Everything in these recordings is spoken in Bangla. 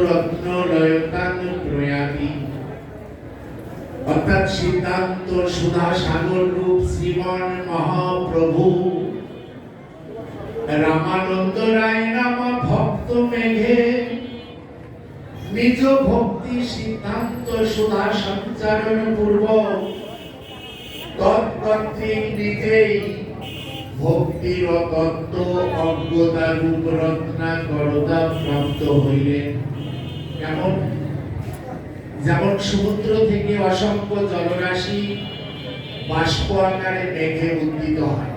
রত্ন লয়তান প্রয়াতি, অর্থাৎ সিদ্ধান্ত সুধা সাগর রূপ শ্রীমন মহাপ্রভু রামানন্দ রায় নামা ভক্ত মেঘে নিজ ভক্তি সিদ্ধান্ত সুধা সঞ্চারণ পূর্বক তৎকর্তৃক নিজেই ভক্তির তত্ত্ব অজ্ঞতা রূপ রত্নাকরতা প্রাপ্ত হইলেন। যেমন সমুদ্র থেকে অসংখ্য জলরাশি বাষ্প আকারে মেঘে উদ্দিত হয়,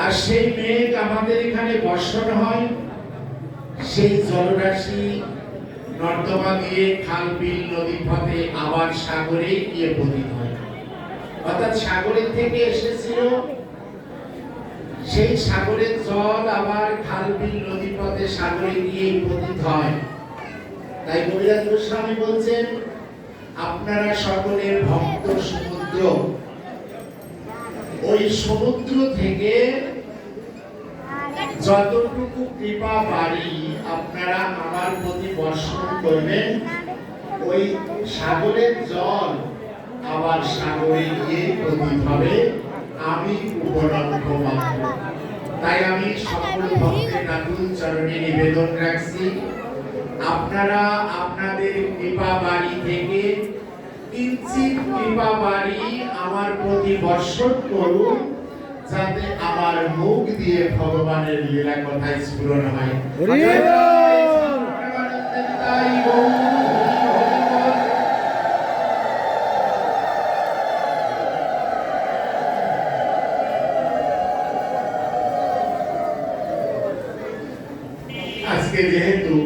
আর সেই মেঘ আমাদের এখানে বর্ষণ হয়, সেই জলরাশি নর্দমা দিয়ে খাল বিল নদী পথে আবার সাগরে গিয়ে পতিত হয়। অর্থাৎ সাগরের থেকে এসেছিল, সেই সাগরের জল আবার খাল বিল নদী পথে সাগরে গিয়ে পতিত হয়। তাই কবিরাজ গোস্বামী বলছেন, আপনারা সকলের ভক্ত সমুদ্র, ওই সমুদ্র থেকে যতটুকু কৃপা বাড়ি আপনারা আমার প্রতি বর্ষণ করবেন, ওই সাগরের জল আবার সাগরে গিয়ে পতিত হবে, আমি উপলব্ধ মাত্র। তাই আমি সকল ভক্তের নাকুল চরণে নিবেদন রাখছি, আপনারা আপনাদের কৃপা বাড়ি থেকে কিঞ্চিত কৃপা বাড়ি আমার প্রতি বর্ষণ করুন, যাতে আমার মুখ দিয়ে ভগবানের লীলা কথা স্ফুরণ হয়। আজকে যেহেতু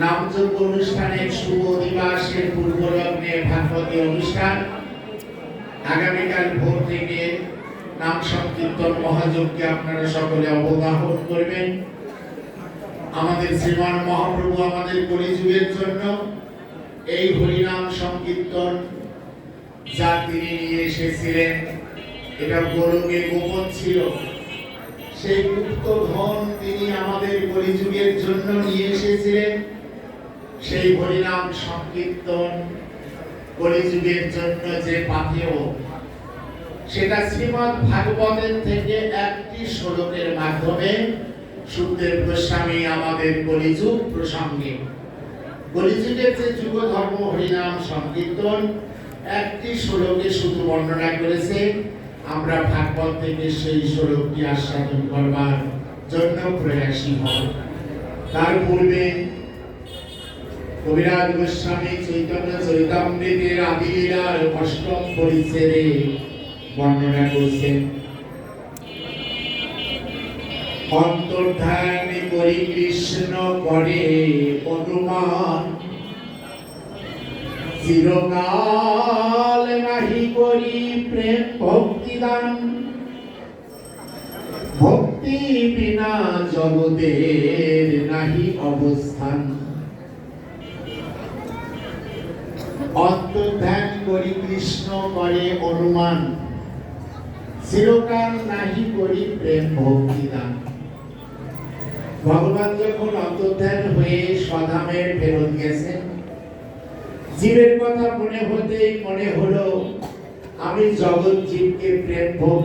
নামযজ্ঞ অনুষ্ঠানের শুভ দিবসের পূর্ব লগ্নে ভাগবতী অনুষ্ঠান, আগামীকাল ভোর থেকে নাম সংকীর্তন মহাযজ্ঞে আপনারা সকলে অবগাহন করবেন। আমাদের শ্রীমান মহাপ্রভু আমাদের কলিযুগের জন্য এই হরিনাম সংকীর্তন যা তিনি নিয়ে এসেছিলেন, এটা গোলকে গোপন ছিল, সেই গুপ্ত ধন তিনি আমাদের কলিযুগের জন্য নিয়ে এসেছিলেন। সেই হরিনাম সংকীর্তন কলিযুগের জন্য যে পাথেয়, সেটা শ্রীমদ্ ভাগবতের থেকে একটি শ্লোকের মাধ্যমে সুখদেব গোস্বামী আমাদের কলিযুগ প্রসঙ্গে, কলিযুগের যে যুগ ধর্ম হরিনাম সংকীর্তন একটি শ্লোকে শুধু বর্ণনা করেছে। আমরা ভাগবত থেকে সেই শ্লোকটি আস্বাদন করবার জন্য প্রয়াসী হব। তার পূর্বে কবিরাজ গোস্বামী চৈতন্য চরিতামৃতের আদি লীলার অষ্টম পরিচ্ছেদে বর্ণনা করেছেন, অন্তর্ধান করি কৃষ্ণ করে অনুমান, চিরকাল নাহি করি প্রেম ভক্তিদান, ভক্তি বিনা জগতের নাহি অবস্থান। অন্তর্ধান করি কৃষ্ণ করে অনুমান, চিরকাল নাহি করি প্রেম ভক্তিদান। ভগবান যখন অন্তর্ধান হয়ে স্বধামের ফেরত গেছেন, জীবের কথা মনে হতেই মনে হলো আমি জগৎ জীবকে প্রেম ভক্তি